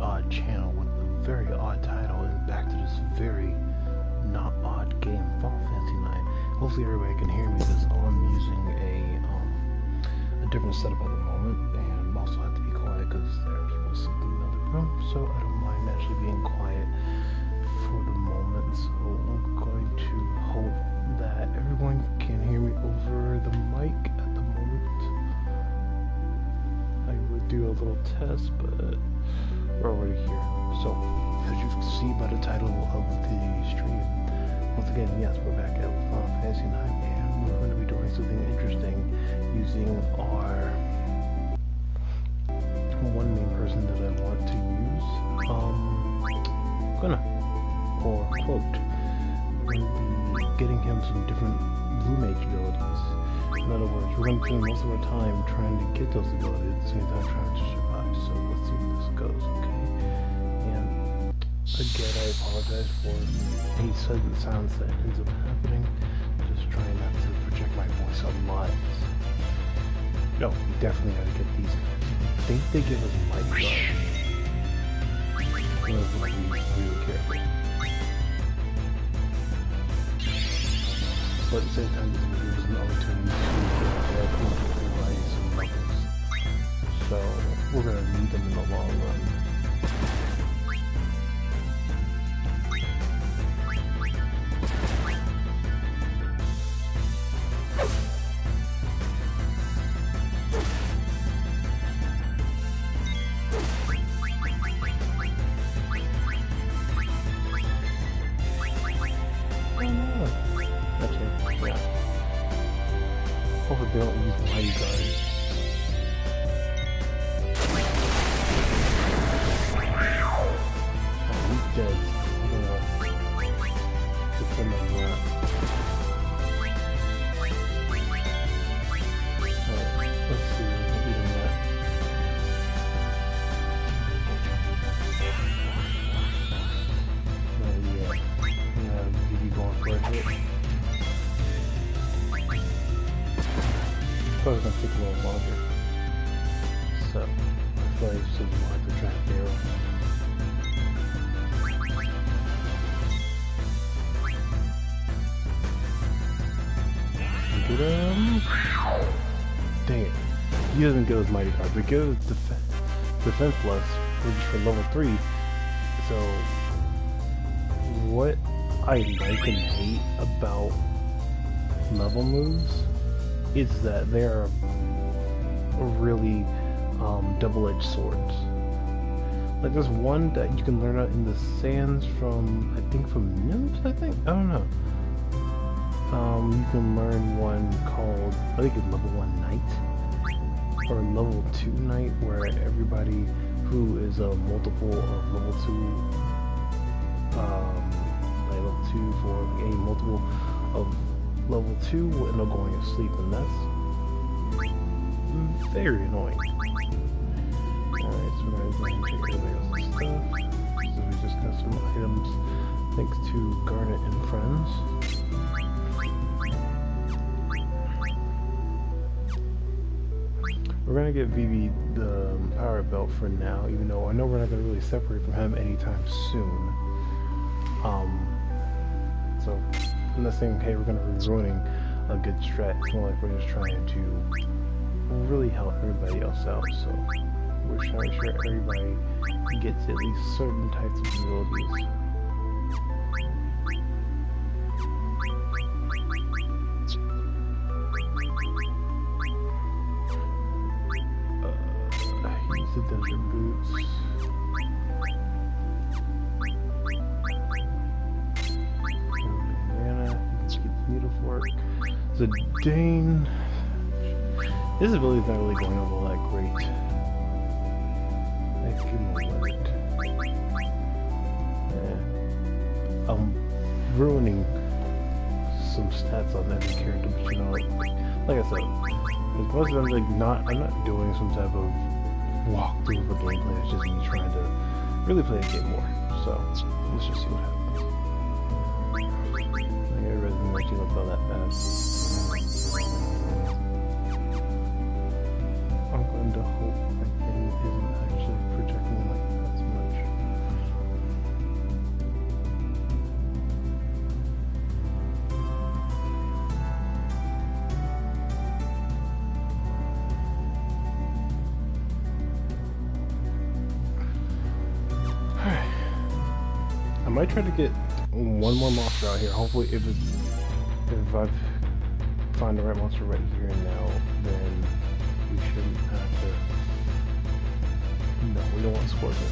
odd channel with a very odd title and back to this very not odd game, Final Fantasy 9. Hopefully everybody can hear me because I'm using a different setup at the moment, and also have to be quiet because there are people sleeping in another room, so I don't mind actually being quiet for the moment. So I'm going to hope that everyone can hear me over the mic at the moment. I would do a little test, but we're already here. So, as you can see by the title of the stream, once again, yes, we're back at Final Fantasy 9, and we're going to be doing something interesting using our one main person that I want to use. Or quote, we're going to be getting him some different blue mage abilities. In other words, we're going to spend most of our time trying to get those abilities at the same time trying to survive. So let's see where this goes, okay? And again, I apologize for any sudden sounds that ends up happening. Just trying not to project my voice a lot. No, we definitely gotta get these. I think they give us light guard. So we're gonna be really careful. But at the same time, this will give us an opportunity to get some levels. So we're gonna need them in the long run. They don't use mighty guard. Oh, he's dead. I'm gonna defend him that. Alright, let's see. I'll beat him that. Not yet. Yeah, Vivi going for a hit. Probably gonna take a little longer. So, I feel like we'll have to track the arrow. Get him! Dang it. He doesn't get his mighty card, but give us defense plus, which is for level 3. So, what I like and hate about level moves is that they're really double-edged swords. Like there's one that you can learn out in the sands from, I think from nymphs, I don't know. You can learn one called, I think it's level 1 knight, or level 2 knight, where everybody who is a multiple of level 2, like level 2 for any multiple of level 2 will end up going to sleep, and that's very annoying. Alright, so we're going to take everybody else's stuff. So we just got some items thanks to Garnet and Friends. We're going to get Vivi the power belt for now, even though I know we're not going to really separate from him anytime soon. So I'm not saying, hey, we're going to be ruining a good strat. It's more like we're just trying to really help everybody else out. So we're trying to make sure everybody gets at least certain types of abilities. Use the desert boots. The Dane. His ability is not really going over all that great. Let's give him a word. Yeah. I'm ruining some stats on every character, but you know, like I said, most of them I'm not doing some type of walkthrough of a gameplay. It's just me trying to really play the game more. So let's just see what happens. I really didn't make you look all that bad. I'm going to hope my game isn't actually projecting like that so much. might try to get one more monster out here. Hopefully, if I find the right monster right here and now, then we shouldn't have to. No, we don't want Scorpion.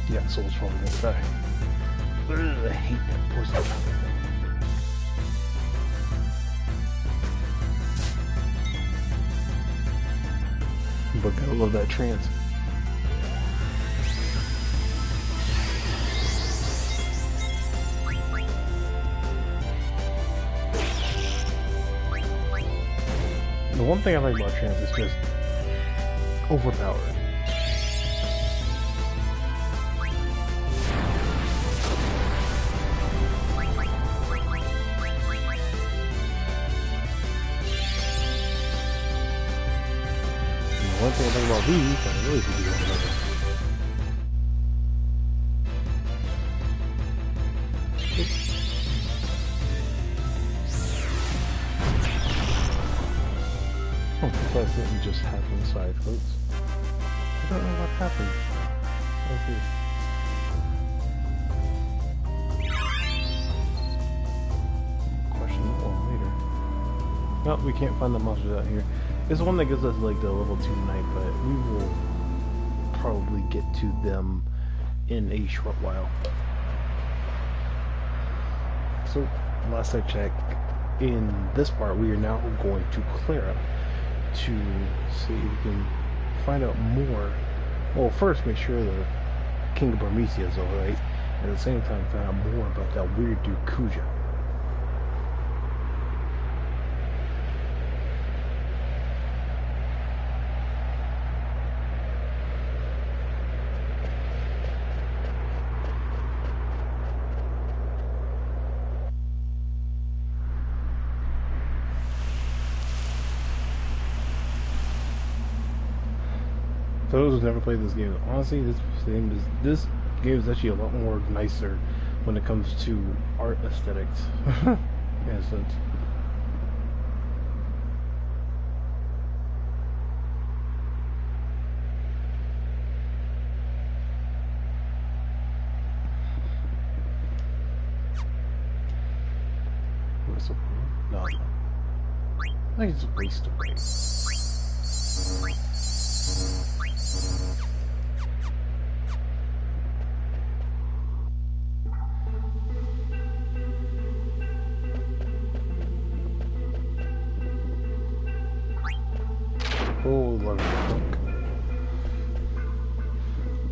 Yeah, soul's probably gonna die. Ugh, I hate that poison traffic. But gotta love that trance. The one thing I like about trance is just overpowered. One thing I think about these, I really should do one another. Oh, plus it didn't just happen side folks. I don't know what happened. Okay. Question that one later. No, we can't find the monsters out here. It's the one that gives us like the level 2 knight, but we will probably get to them in a short while. So, last I checked, in this part we are now going to Clara to see if we can find out more. Well, first make sure the King of Burmecia is alright, and at the same time find out more about that weird dude Kuja. For those who've never played this game, honestly, this game is actually a lot more nicer when it comes to art aesthetics. In a sense. What's the point? No. I think it's a waste of space. Oh, love it.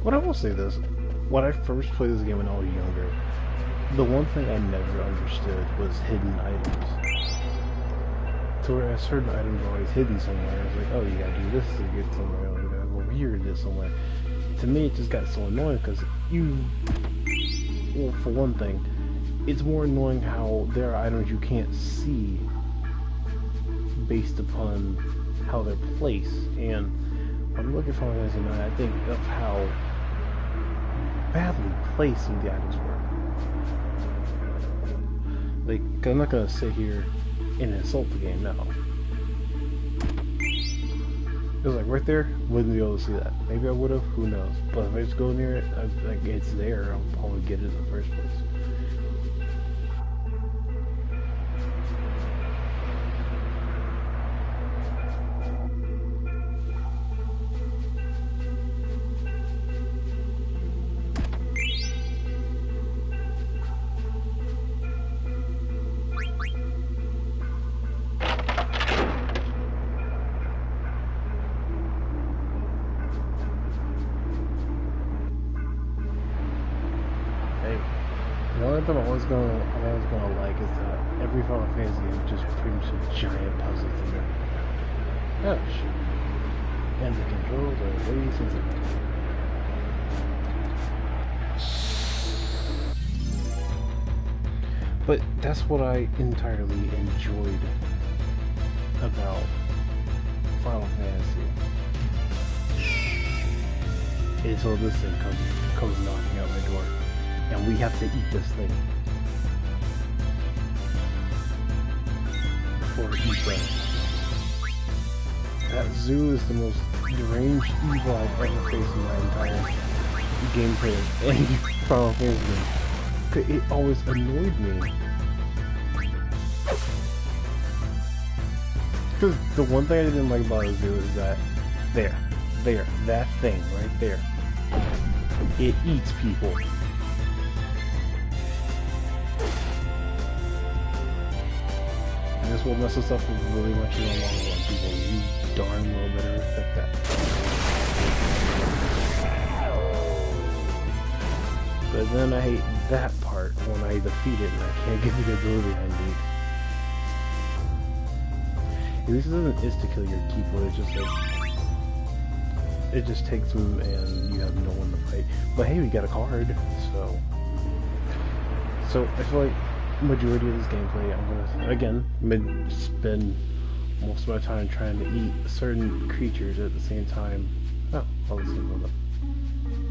What I will say this, when I first played this game when I was younger, the one thing I never understood was hidden items. So whereas certain items are always hidden somewhere, it's like, oh, you gotta do this to get somewhere, or you gotta go here to get somewhere. To me, it just got so annoying because well, for one thing, it's more annoying how there are items you can't see based upon how they're placed. And when I'm looking for items, I think of how badly placed some of the items were. Like, I'm not gonna sit here and insult the game, no. It was like right there, wouldn't be able to see that. Maybe I would have, who knows. But if I just go near it, like it's there, I'll probably get it in the first place. One thing I'm always gonna like is that every Final Fantasy game just pretty much a giant puzzle to me. Oh shit. And the controls are way sensitive. But that's what I entirely enjoyed about Final Fantasy. until this thing comes knocking out my door. And we have to eat this thing. Before it eats us. That zoo is the most deranged evil I've ever faced in my entire gameplay of any Final Fantasy game. It always annoyed me. Because the one thing I didn't like about the zoo is that that thing right there, it eats people. And this will mess us up really much in the long run, people. You darn well better respect that. But then I hate that part when I defeat it and I can't get the ability I need. At least it doesn't insta-kill your keeper, it's just like, it just takes them and you have no one to fight. But hey, we got a card, so I feel like majority of this gameplay I'm gonna, again, spend most of my time trying to eat certain creatures at the same time. Oh, I'll listen to them.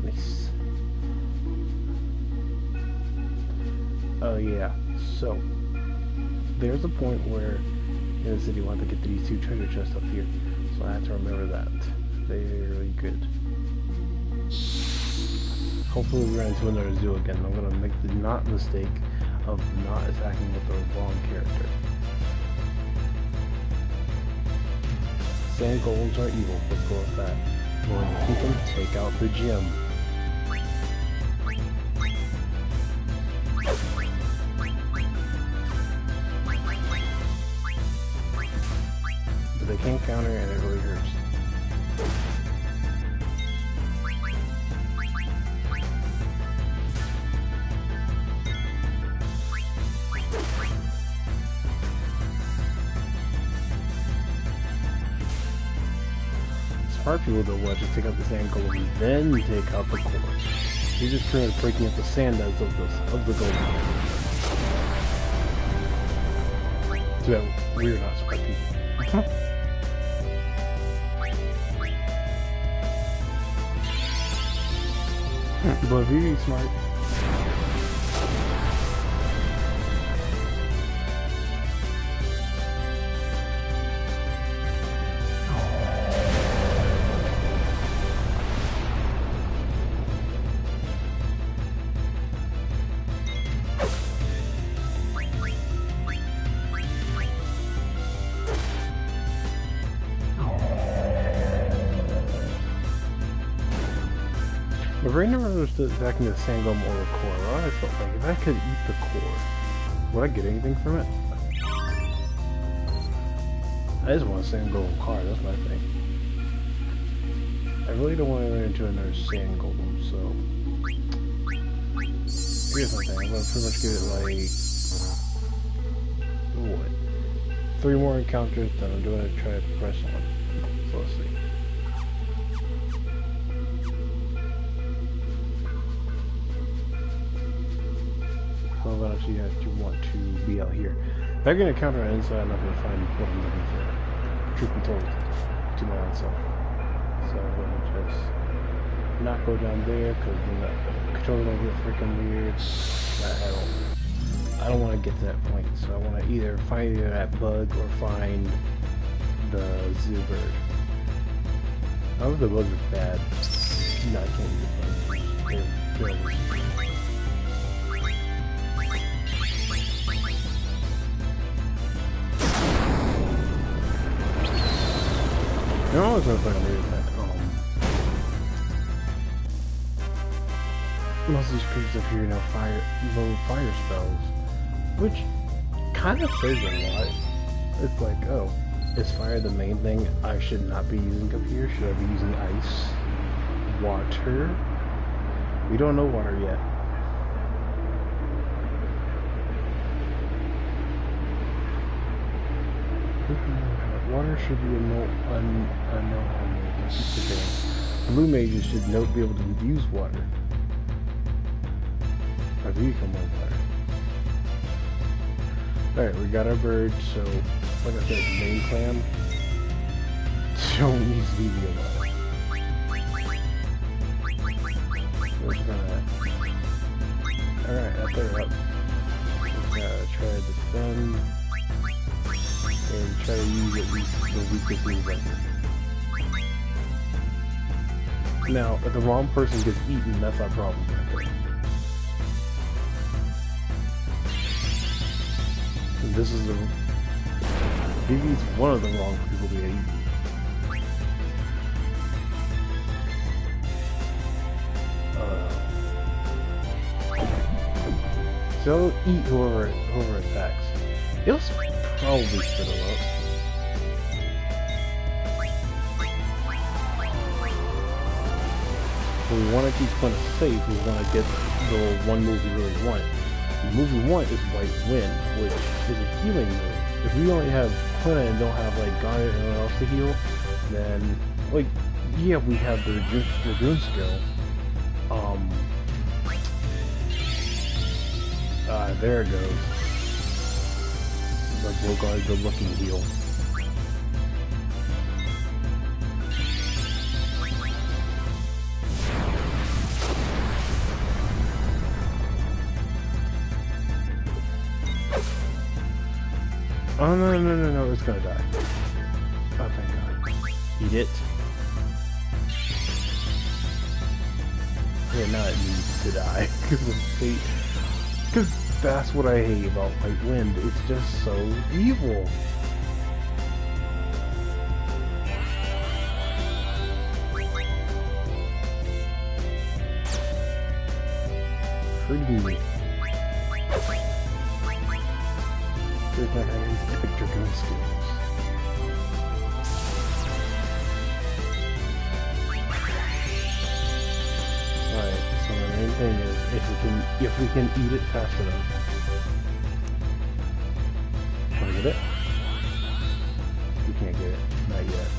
Nice. Oh yeah, so there's a point where in the city, you want to get these 2 treasure chests up here, so I have to remember that. They're really good. Hopefully we run into another zoo again. I'm gonna make the mistake of not attacking with the wrong character. Sand golems are evil, but go with that. When you keep them, take out the gem. They can't counter and it really hurts. Smart people don't want to take out the sand golem and then take out the core. You're just kind of breaking up the sand as of the golem. Too bad we're not smart people. But very smart. But right now I understood attacking the sand golem or the core. I always felt like if I could eat the core, would I get anything from it? I just want a sand golem card, that's my thing. I really don't want to run into another sand golem, so here's my thing, I'm gonna pretty much give it like, what? 3 more encounters, then I'm gonna try to press on. So let's see. So I'm gonna actually have to want to be out here. If I get an encounter on the inside, I'm not gonna find what I'm looking for. Truth be told, to my own self. So I'm gonna just not go down there because then the controller gonna get freaking weird. I don't want to get to that point. So I want to either find that bug or find the zoo bird. I don't know if the bugs are bad. No, I can't use the bugs. They're terrible. I don't know if I can do that. Most of these creatures up here now low fire spells, which kind of says a lot. It's like, oh, is fire the main thing I should not be using up here? Should I be using ice? Water? We don't know water yet. Water should be a no-harm mage. Blue mages should be able to use water. Or become more water. Alright, we got our bird, so like I said, main clan don't need to be the water. We're gonna... Alright, after we're up. We're gonna try to defend and try to use at least the weakest move right here. Now, if the wrong person gets eaten, that's our problem right there. And this is the... Vivi's one of the wrong people to get eaten. So eat whoever attacks. It'll probably spit him up. But we want to keep Quinn safe. We want to get the one move we really want. The move we want is White Wind, which is a healing move. If we only have Quinn and don't have like Garnet and anyone else to heal, then like yeah, we have the Dragoon skill. There it goes. Like we'll go good looking heal. Oh no, it's gonna die. Oh thank God. Eat it. Yeah, now it needs to die. Because that's what I hate about White Wind. It's just so evil. Hurting me. Here's my epic Dragoon skills. Alright, so the main thing is if we can eat it fast enough. Can we get it? We can't get it. Not yet.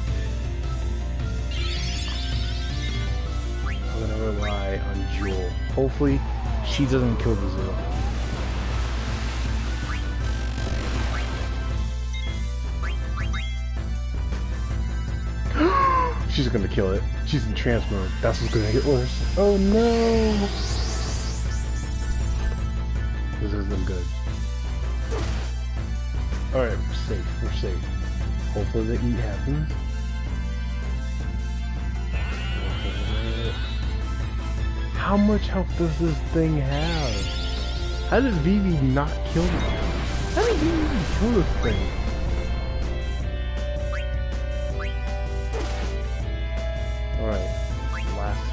I'm gonna rely on Jewel. Hopefully she doesn't kill the Zero. She's gonna kill it. She's in trance mode. That's what's gonna get worse. Oh no! This isn't good. Alright, we're safe. We're safe. Hopefully the eat happens. How much health does this thing have? How did Vivi not kill it? How did Vivi even kill this thing? Alright, last.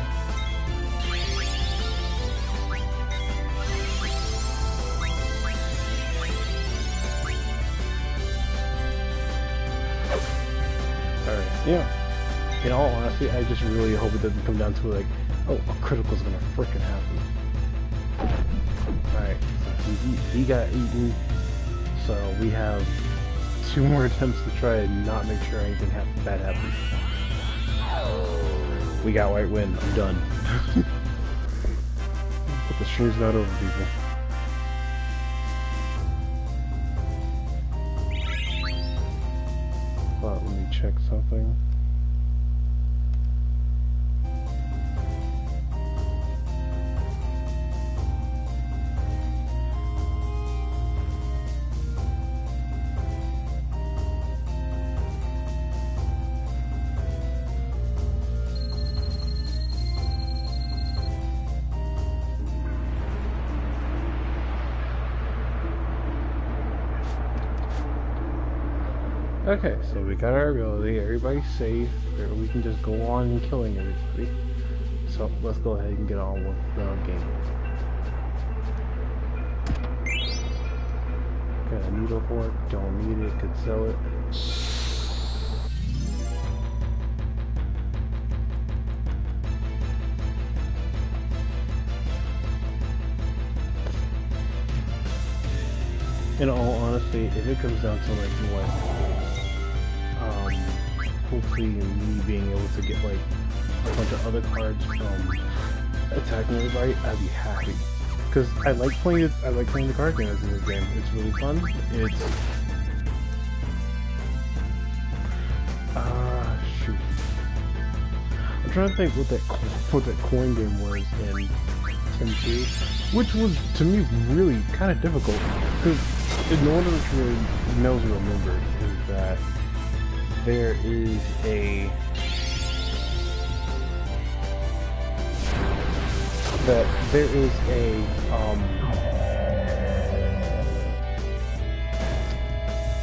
Alright, yeah. In all honesty, I just really hope it doesn't come down to like, oh, a critical's gonna frickin' happen. Alright, so he got eaten, so we have 2 more attempts to try and not make sure anything bad happens. We got White Wind. I'm done. But the stream's not over, people. But let me check something. Okay, so we got our ability, everybody's safe, we can just go on and killing everybody. So let's go ahead and get on with the game. Got a needle fork, don't need it, could sell it. In all honesty, if it comes down to like what, hopefully me being able to get like a bunch of other cards from attacking everybody, I'd be happy. Because I like playing it. I like playing the card games in this game. It's really fun. It's shoot. I'm trying to think what that coin game was in 10.2, which was to me really kind of difficult because in order to really know to remember is that there is a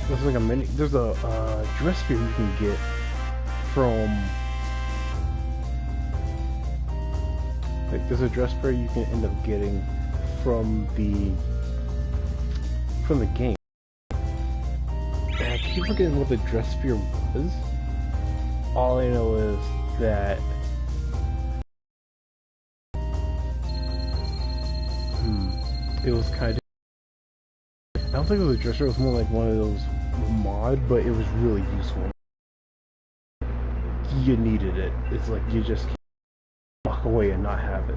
there's like a mini, there's a dress spear you can get from, like there's a dress spear you can end up getting from the game. And I keep forgetting what the dress spear was. All I know is that it was kind of, I don't think it was a dress spear, it was more like one of those mod, but it was really useful. You needed it. It's like you just can't walk away and not have it.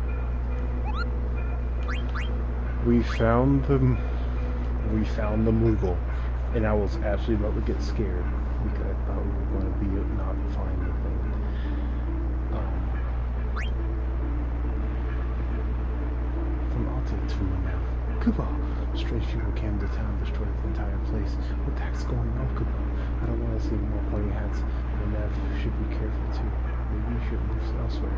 We found the Moogle, and I was actually about to get scared because I thought we were going to be not find the thing. From Alta to now. Kubo! Strange people came to town, destroyed the entire place. What the heck's going on, Kubo? I don't want to see more party hats. And Nev should be careful too. Maybe you should move elsewhere.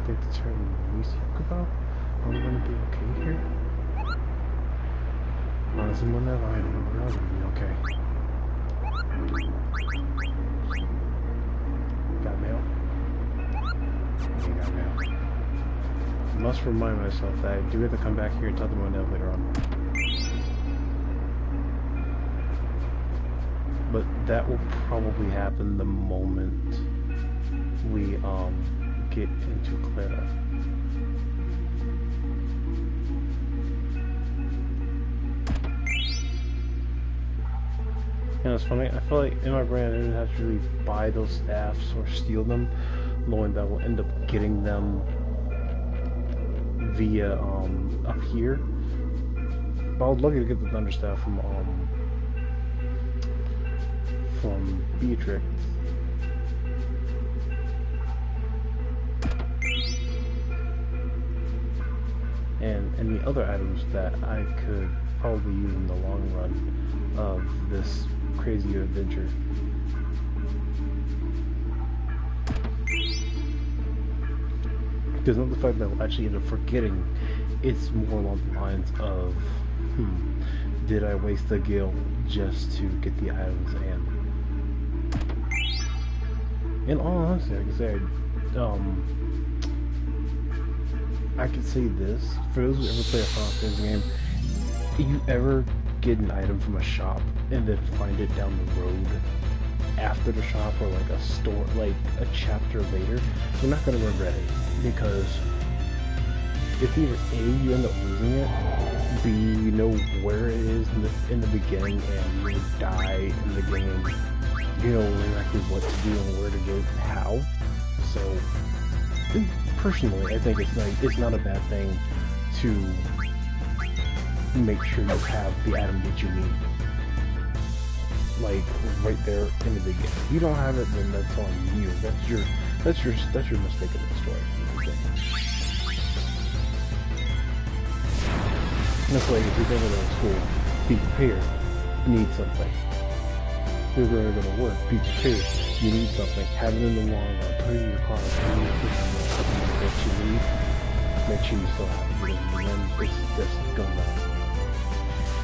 Take the turn and we see Kubo? Are we going to be okay here? Honestly, when Nev, I don't know we're all going to be okay. Got mail? Okay, got mail. I must remind myself that I do have to come back here and tell them about later on. But that will probably happen the moment we get into Clara. You know, it's funny, I feel like in my brain I didn't have to really buy those staffs or steal them, knowing that we'll end up getting them via up here. But I was lucky to get the thunder staff from Beatrix. And the other items that I could probably use in the long run of this crazy adventure. Because not the fact that I'll actually end up forgetting, it's more along the lines of, did I waste a gil just to get the items in all honesty, like I said, I could say this, for those who ever play a Final Fantasy game, if you ever get an item from a shop and then find it down the road after the shop or like a store, like a chapter later, you're not going to regret it, because if either A, you end up losing it, B, you know where it is in the beginning and you die in the game, you know exactly what to do and where to go and how. So personally, I think it's not a bad thing to make sure you have the item that you need, like right there in the beginning. If you don't have it, then that's on you. That's your mistake of the story. That's like if you're going to school, be prepared. You need something. If you're going to go to work, be prepared. You need something. Have it in the long run. Put it in your car. Put it in your kitchen. Something that you need. Make sure you still have it. And then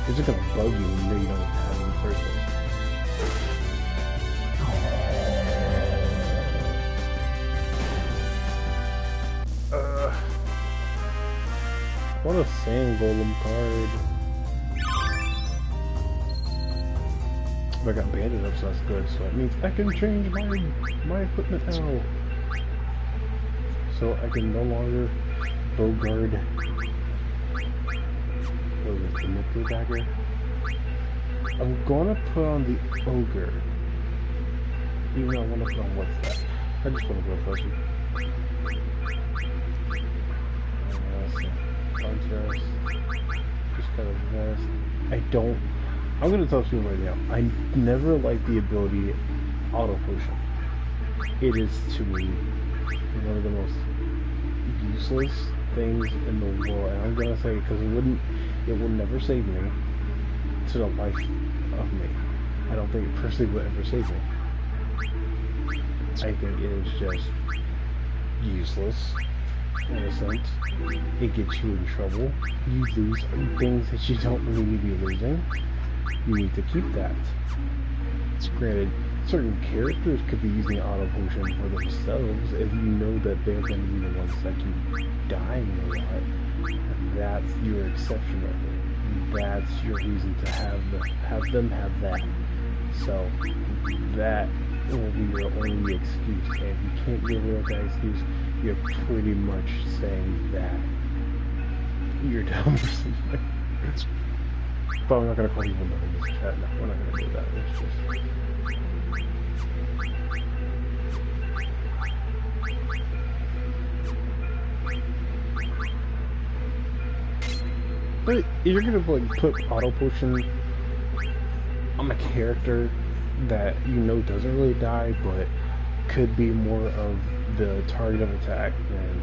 it's just gonna bug you when you know you don't have it in the first place. What a sand golem card. I got banded up, so that's good. So that means I can change my equipment now. So I can no longer bogard. What is this, the nuclear dagger? I'm gonna put on the ogre. Even though I wanna put on what's that? I just wanna go fuzzy. Contrast. Just kind of vest. I'm gonna tell you right now, I never liked the ability auto potion. it is to me one of the most useless things in the world. And I'm gonna say because it will never save me to the life of me. I don't think it personally will ever save me. I think it is just useless in a sense. It gets you in trouble. You lose things that you don't really need to be losing. You need to keep that. Granted, certain characters could be using auto potion for themselves if you know that they're going to be the ones that keep dying a lot. That's your exception of it. That's your reason to have them have that. So that will be your only excuse. And if you can't give rid of that excuse, you're pretty much saying that you're dumb or something. But I'm not gonna call people dumb in this chat. No, we're not gonna do that. It's just... But if you're gonna like put auto potion on a character that you know doesn't really die, but could be more of the target of attack, then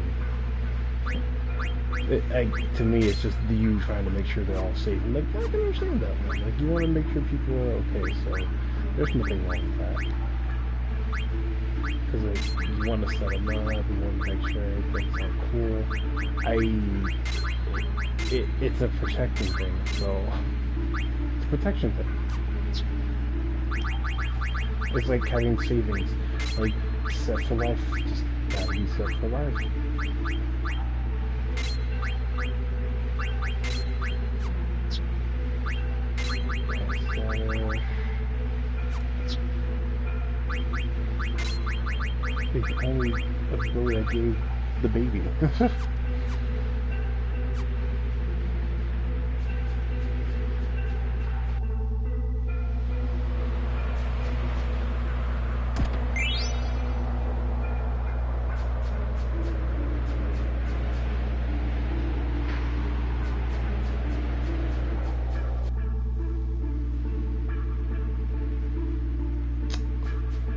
to me it's just you trying to make sure they're all safe. And like, I can understand that, man. Like, you want to make sure people are okay, so there's nothing wrong with that. Because like, you want to set them up, you want to make sure everything's all cool. It's a protection thing, so it's a protection thing. It's like having savings, like set for life, just gotta be set for life. It's the only ability I gave the baby.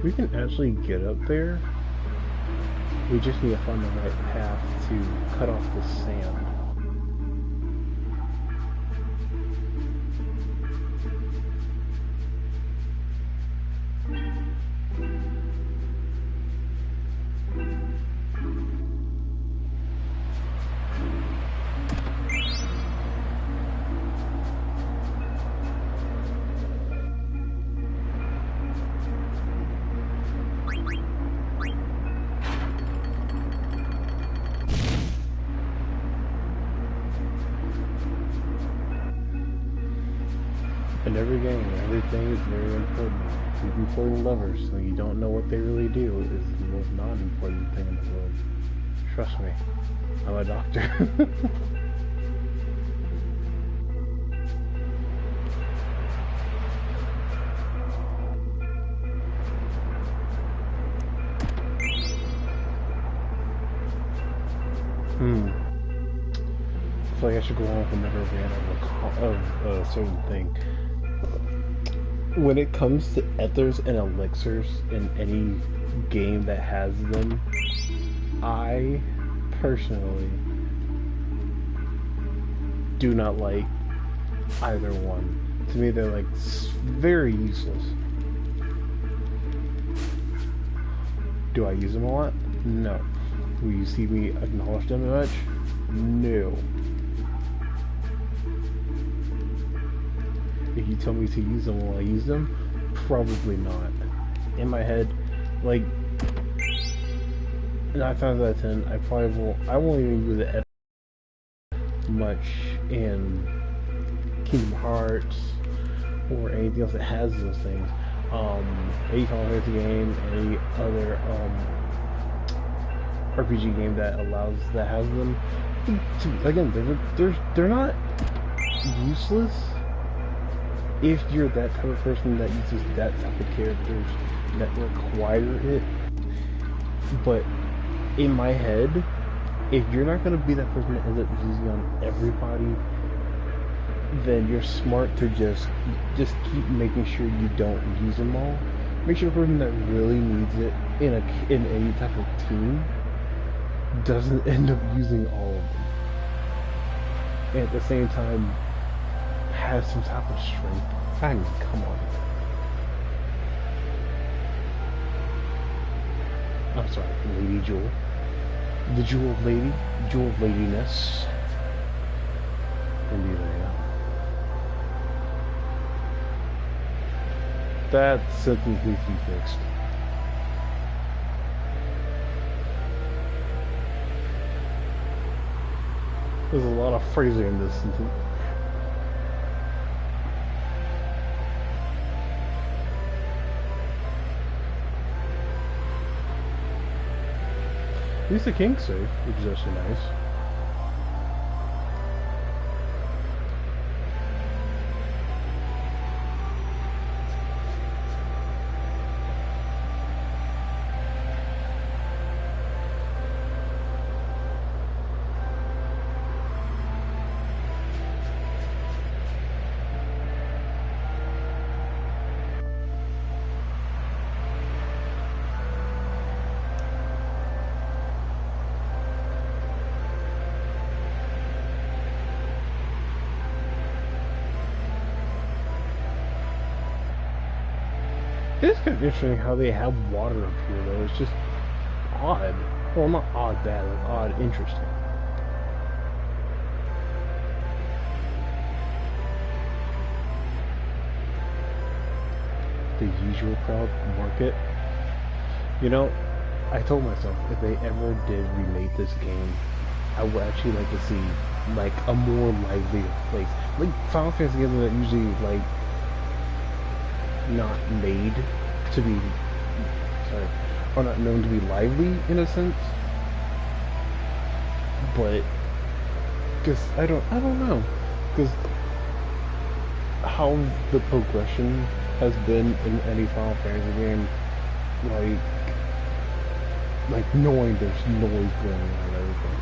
We can actually get up there. We just need to find the right path to cut off the sand. In every game, everything is very important. Even pulling levers so you don't know what they really do is the most non-important thing in the world. Trust me, I'm a doctor. I feel like I should go home and never ran out of a certain thing. When it comes to ethers and elixirs in any game that has them, I personally do not like either one. To me, they're like very useless. Do I use them a lot? No. Will you see me acknowledge them much? No. If you tell me to use them, will I use them? Probably not. In my head, like 9 times out of 10, I won't even use it much in Kingdom Hearts or anything else that has those things. Any Final Fantasy game, any other RPG game that has them. Again, they're not useless if you're that type of person that uses that type of characters that require it. But in my head, if you're not going to be that person that ends up using on everybody, then you're smart to just keep making sure you don't use them all. Make sure the person that really needs it in any type of team doesn't end up using all of them, and at the same time has some type of strength. I mean, come on. I'm sorry, Lady Jewel. The Jewel Lady, Jewel Ladiness. Indeed, I am. That sentence needs to be fixed. There's a lot of phrasing in this sentence. At least the king's safe, which is actually nice. It's kind of interesting how they have water up here, though. It's just odd. Well, not odd bad, like odd interesting. The usual crowd market. You know, I told myself if they ever did remake this game, I would actually like to see like a more lively place. Like Final Fantasy games that usually like not made to be, sorry, are not known to be lively in a sense, but because I don't know, because how the progression has been in any Final Fantasy game, like knowing there's noise going on and everything.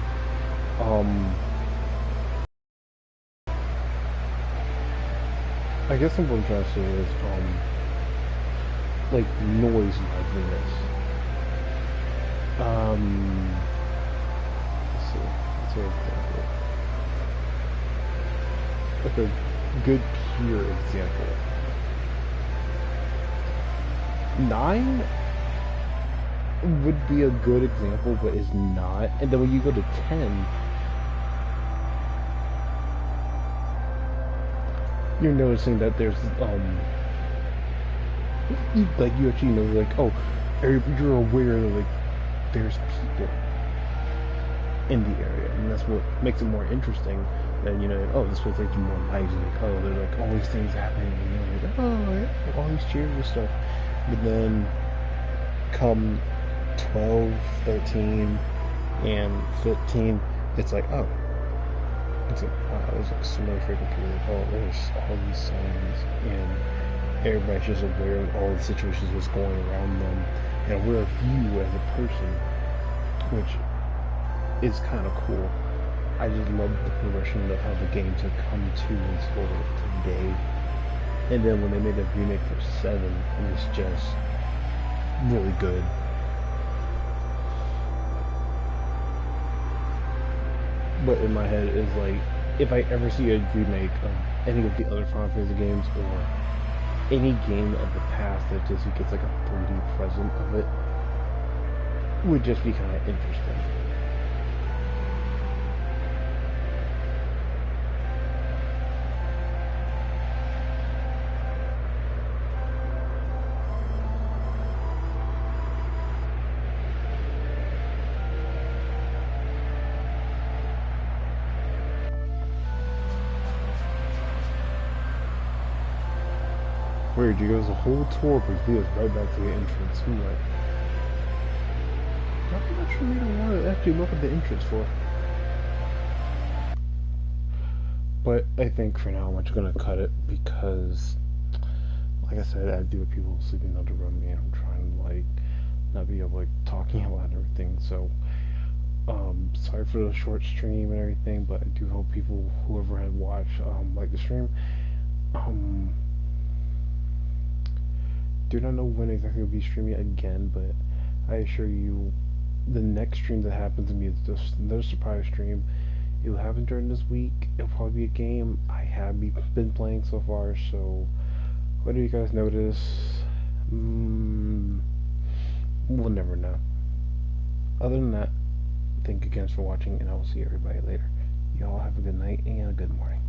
I guess what I'm trying to say is, like noise liveliness. Let's see. What's an example? Like a good pure example. 9 would be a good example, but is not. And then when you go to 10, you're noticing that there's like you actually know, like, oh, you're aware that like there's people in the area, and that's what makes it more interesting. And you know, oh, this place is more lively because there's like all these things happening, and you're like, oh, yeah, all these cheers and stuff. But then come 12, 13, and 15, it's like, oh, it's like, wow, there's like so many freaking people. Like, oh, there's all these signs, and everybody's just aware of all the situations that's going around them, and aware of you as a person, which is kind of cool. I just love the progression of how the games have come to this world today. And then when they made a remake for 7, it was just really good. But in my head is like, if I ever see a remake of any of the other Final Fantasy games, or any game of the past that just gets like a 3D present of it, would just be kind of interesting. Weird, you goes a whole tour, but he goes right back to the entrance. I'm like, not much for me to want to actually look at the entrance for. But I think for now I'm just gonna cut it because, like I said, I do have people sleeping under me, and I'm trying to like not be like talking a lot and everything. So, sorry for the short stream and everything, but I do hope people, whoever had watched, like the stream. do not know when exactly I'll be streaming again, but I assure you, the next stream that happens to me is just another surprise stream. It will happen during this week. It'll probably be a game I have been playing so far, so whether you guys notice, we'll never know. Other than that, thank you again for watching, and I will see everybody later. Y'all have a good night and a good morning.